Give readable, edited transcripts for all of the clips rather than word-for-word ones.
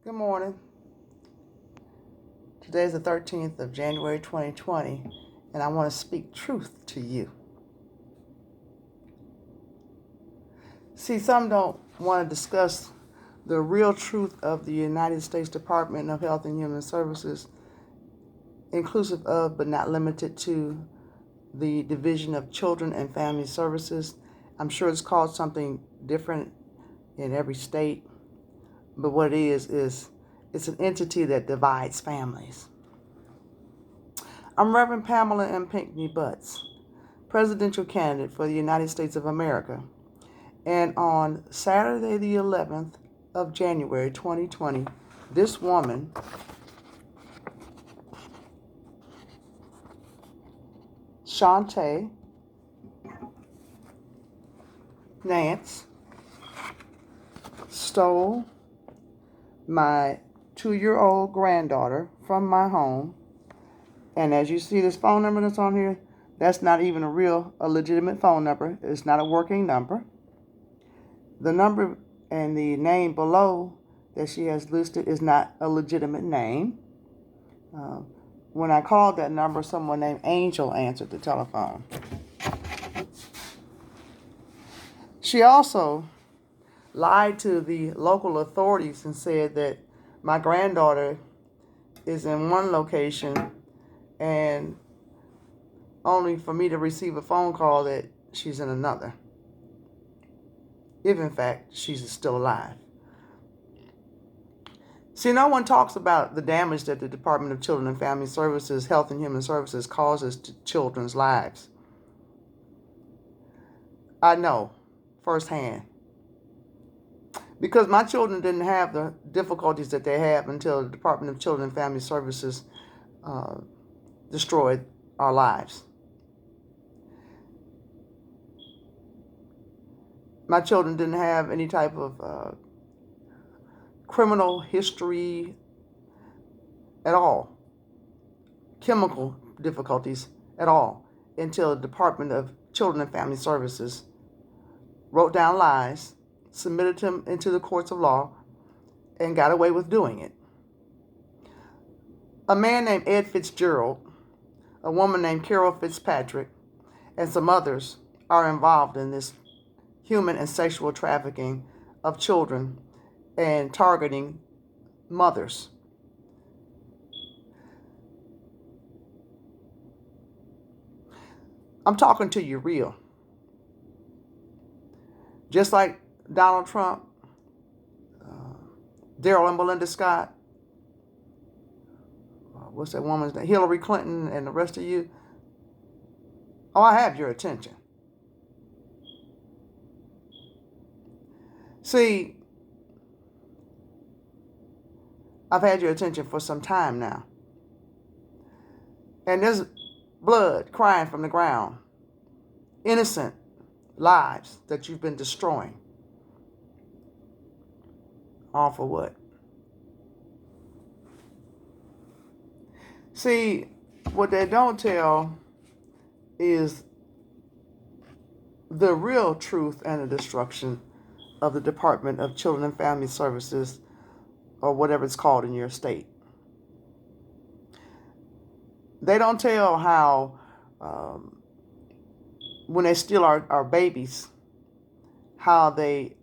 Good morning. Today is the 13th of January 2020, and I want to speak truth to you. See, some don't want to discuss the real truth of the United States Department of Health and Human Services, inclusive of but not limited to the Division of Children and Family Services. I'm sure it's called something different in every state, but what it is it's an entity that divides families. I'm Reverend Pamela M. Pinckney Butts, presidential candidate for the United States of America. And on Saturday, the 11th of January 2020, this woman, Shantae Nance, stole my 2-year-old granddaughter from my home. And as you see this phone number that's on here, that's not even a legitimate phone number. It's not a working number. The number and the name below that she has listed is not a legitimate name. When I called that number, someone named Angel answered the telephone. She also lied to the local authorities and said that my granddaughter is in one location and only for me to receive a phone call that she's in another, if in fact she's still alive. See, no one talks about the damage that the Department of Children and Family Services, Health and Human Services causes to children's lives. I know firsthand, because my children didn't have the difficulties that they have until the Department of Children and Family Services destroyed our lives. My children didn't have any type of criminal history at all, chemical difficulties at all, until the Department of Children and Family Services wrote down lies, submitted them into the courts of law, and got away with doing it. A man named Ed Fitzgerald, a woman named Carol Fitzpatrick, and some others are involved in this human and sexual trafficking of children and targeting mothers. I'm talking to you real. Just like Donald Trump, Daryl and Belinda Scott, what's that woman's name? Hillary Clinton and the rest of you. Oh, I have your attention. See, I've had your attention for some time now. And there's blood crying from the ground. Innocent lives that you've been destroying. All for what? See, what they don't tell is the real truth and the destruction of the Department of Children and Family Services, or whatever it's called in your state. They don't tell how when they steal our babies, how they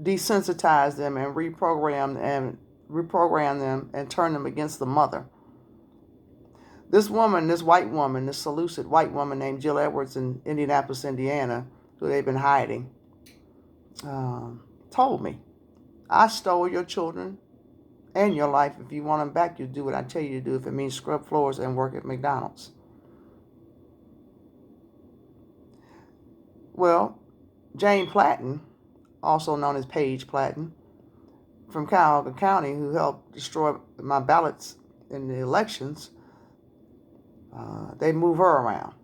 desensitize them and reprogram them and turn them against the mother. This woman, this white woman, this Seleucid white woman named Jill Edwards in Indianapolis, Indiana, who they've been hiding, told me, I stole your children and your life. If you want them back, you do what I tell you to do. If it means scrub floors and work at McDonald's. Well, Jane Platten, also known as Paige Platten, from Cuyahoga County, who helped destroy my ballots in the elections, they move her around.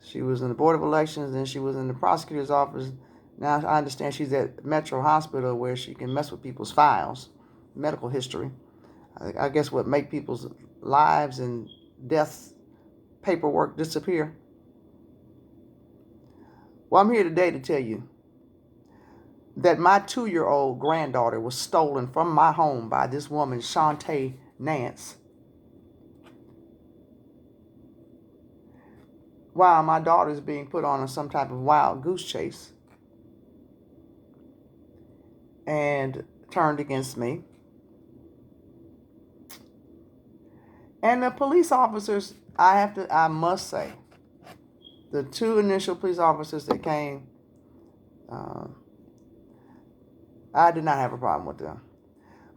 She was in the Board of Elections, then she was in the prosecutor's office. Now I understand she's at Metro Hospital, where she can mess with people's files, medical history. I guess what make people's lives and death paperwork disappear. Well, I'm here today to tell you that my 2-year-old granddaughter was stolen from my home by this woman, Shantae Nance, while my daughter is being put on some type of wild goose chase and turned against me. And the police officers, I must say, the 2 initial police officers that came, I did not have a problem with them.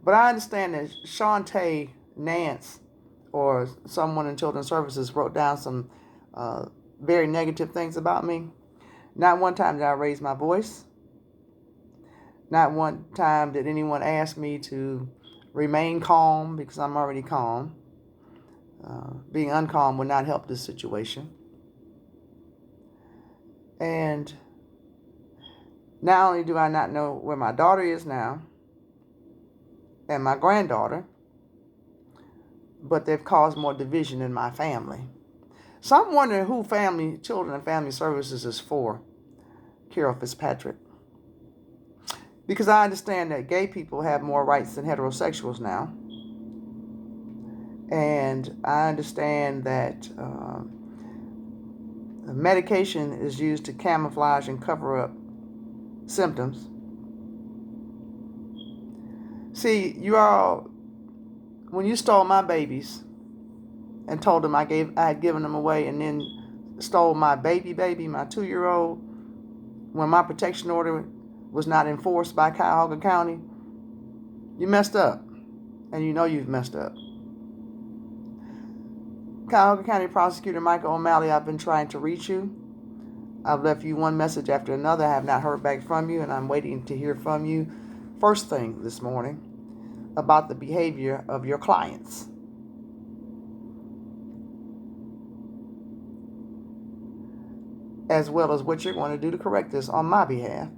But I understand that Shantae Nance or someone in Children's Services wrote down some very negative things about me. Not one time did I raise my voice. Not one time did anyone ask me to remain calm, because I'm already calm. Being uncalm would not help this situation. And not only do I not know where my daughter is now and my granddaughter, but they've caused more division in my family. So I'm wondering who Children and Family Services is for, Carol Fitzpatrick. Because I understand that gay people have more rights than heterosexuals now. And I understand that medication is used to camouflage and cover up symptoms. See, you all, when you stole my babies and told them I had given them away, and then stole my baby, my 2-year-old, when my protection order was not enforced by Cuyahoga County, you messed up. And you know you've messed up. Cuyahoga County Prosecutor Michael O'Malley, I've been trying to reach you. I've left you one message after another. I have not heard back from you, and I'm waiting to hear from you first thing this morning about the behavior of your clients. As well as what you're going to do to correct this on my behalf,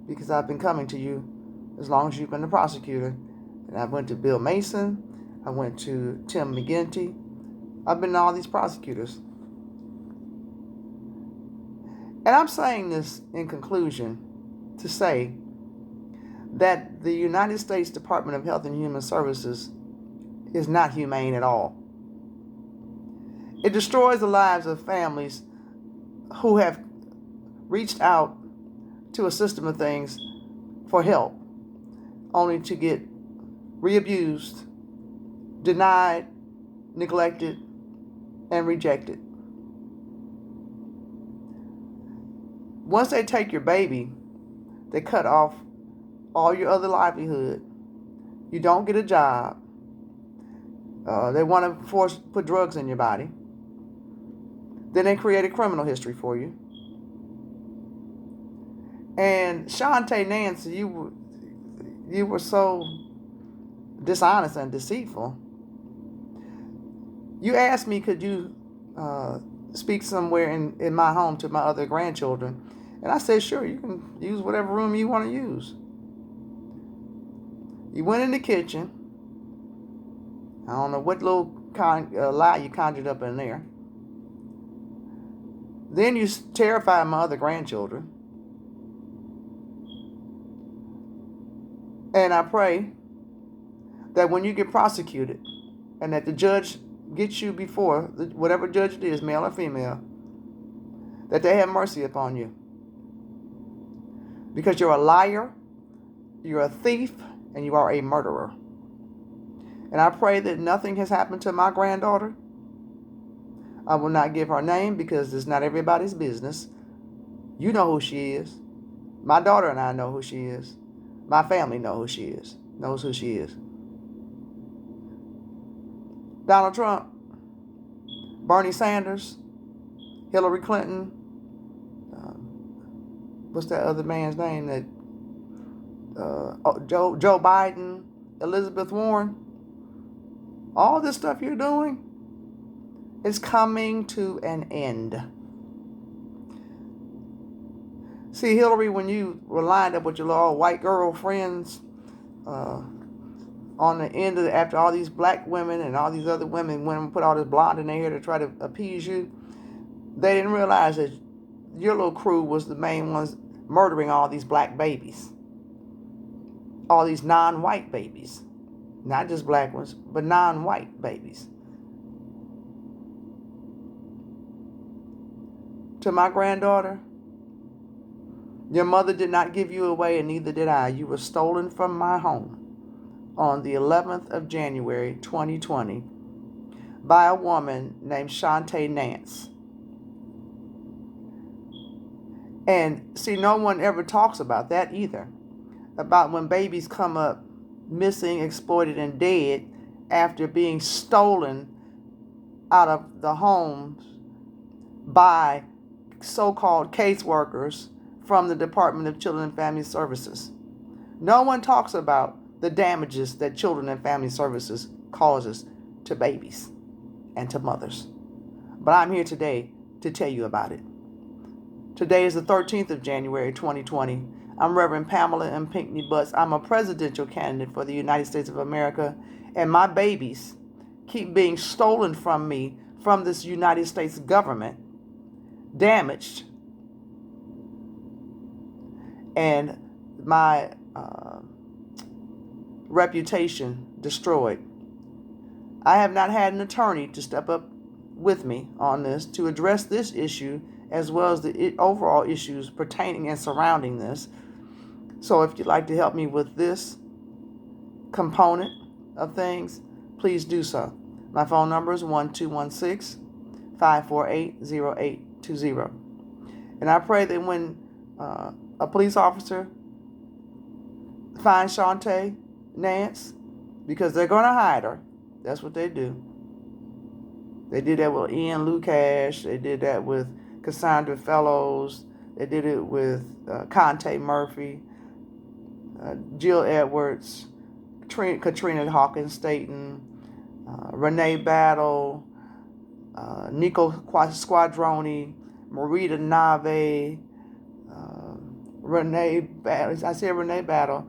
because I've been coming to you as long as you've been the prosecutor. And I went to Bill Mason, I went to Tim McGinty, I've been to all these prosecutors. And I'm saying this in conclusion to say that the United States Department of Health and Human Services is not humane at all. It destroys the lives of families who have reached out to a system of things for help, only to get re-abused, denied, neglected, and rejected. Once they take your baby, they cut off all your other livelihood. You don't get a job. They want to put drugs in your body. Then they create a criminal history for you. And Shantae Nance, you were so dishonest and deceitful. You asked me, could you speak somewhere in my home to my other grandchildren? And I said, sure, you can use whatever room you want to use. You went in the kitchen. I don't know what little lie you conjured up in there. Then you terrified my other grandchildren. And I pray that when you get prosecuted and that the judge gets you before, whatever judge it is, male or female, that they have mercy upon you. Because you're a liar, you're a thief, and you are a murderer. And I pray that nothing has happened to my granddaughter. I will not give her name because it's not everybody's business. You know who she is. My daughter and I know who she is. My family knows who she is. Donald Trump, Bernie Sanders, Hillary Clinton, what's that other man's name? Joe Biden, Elizabeth Warren. All this stuff you're doing is coming to an end. See, Hillary, when you were lined up with your little white girlfriends on the end of after all these black women and all these other women went and put all this blonde in their hair to try to appease you, they didn't realize that your little crew was the main ones murdering all these black babies. all these non-white babies, not just black ones, but non-white babies. To my granddaughter, your mother did not give you away, and neither did I. You were stolen from my home on the 11th of January, 2020, by a woman named Shantae Nance. And see, no one ever talks about that either, about when babies come up missing, exploited, and dead after being stolen out of the homes by so-called caseworkers from the Department of Children and Family Services. No one talks about the damages that Children and Family Services causes to babies and to mothers. But I'm here today to tell you about it. Today is the 13th of January, 2020. I'm Reverend Pamela M. Pinckney Butts. I'm a presidential candidate for the United States of America, and my babies keep being stolen from me from this United States government, damaged, and my reputation destroyed. I have not had an attorney to step up with me on this to address this issue, as well as the overall issues pertaining and surrounding this. So if you'd like to help me with this component of things, please do so. My phone number is 1216-548-0820. And I pray that when a police officer finds Shantae Nance, because they're going to hide her. That's what they do. They did that with Ian Lukash. They did that with Cassandra Fellows. They did it with Conte Murphy, Jill Edwards, Katrina Hawkins Staten, Renee Battle, Nico Squadroni, Marita Nave, Renee Battle. I said Renee Battle.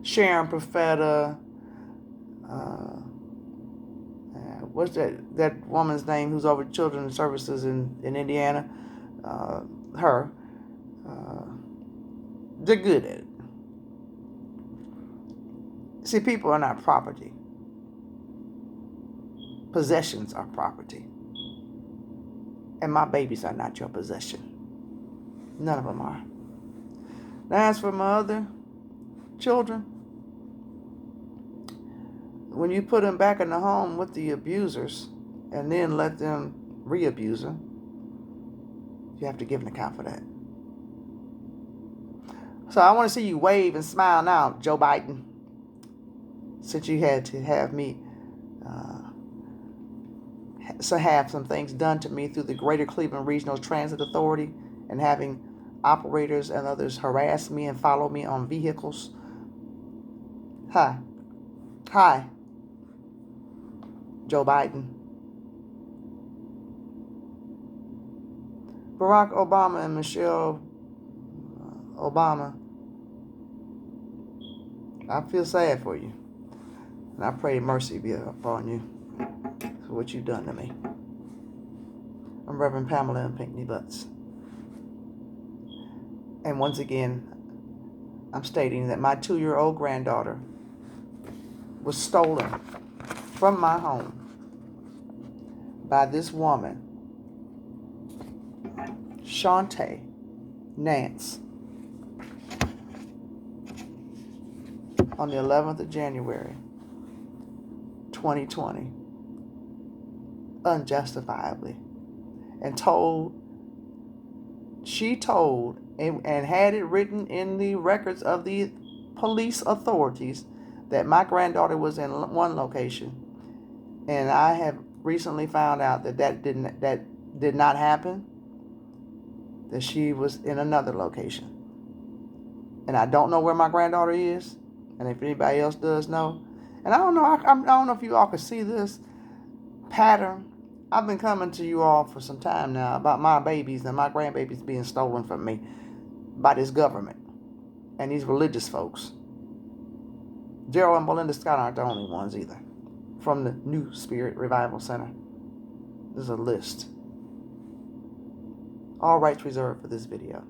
Sharon Profeta. What's that woman's name who's over children's services in Indiana? Her. They're good at it. See, people are not property. Possessions are property. And my babies are not your possession. None of them are. Now, as for my other children, when you put them back in the home with the abusers and then let them re-abuse them, you have to give an account for that. So I want to see you wave and smile now, Joe Biden, since you had to have me have some things done to me through the Greater Cleveland Regional Transit Authority and having operators and others harass me and follow me on vehicles. Hi, Joe Biden. Barack Obama and Michelle Obama, I feel sad for you. And I pray mercy be upon you for what you've done to me. I'm Reverend Pamela M. Pinckney Butts. And once again, I'm stating that my 2-year-old granddaughter was stolen from my home by this woman, Shantae Nance, on the 11th of January, 2020, unjustifiably, and she told and had it written in the records of the police authorities that my granddaughter was in one location, and I have recently found out that did not happen, that she was in another location. And I don't know where my granddaughter is, and if anybody else does know, and I don't know if you all can see this pattern. I've been coming to you all for some time now about my babies and my grandbabies being stolen from me by this government and these religious folks. Gerald and Belinda Scott aren't the only ones either. From the New Spirit Revival Center. There's a list. All rights reserved for this video.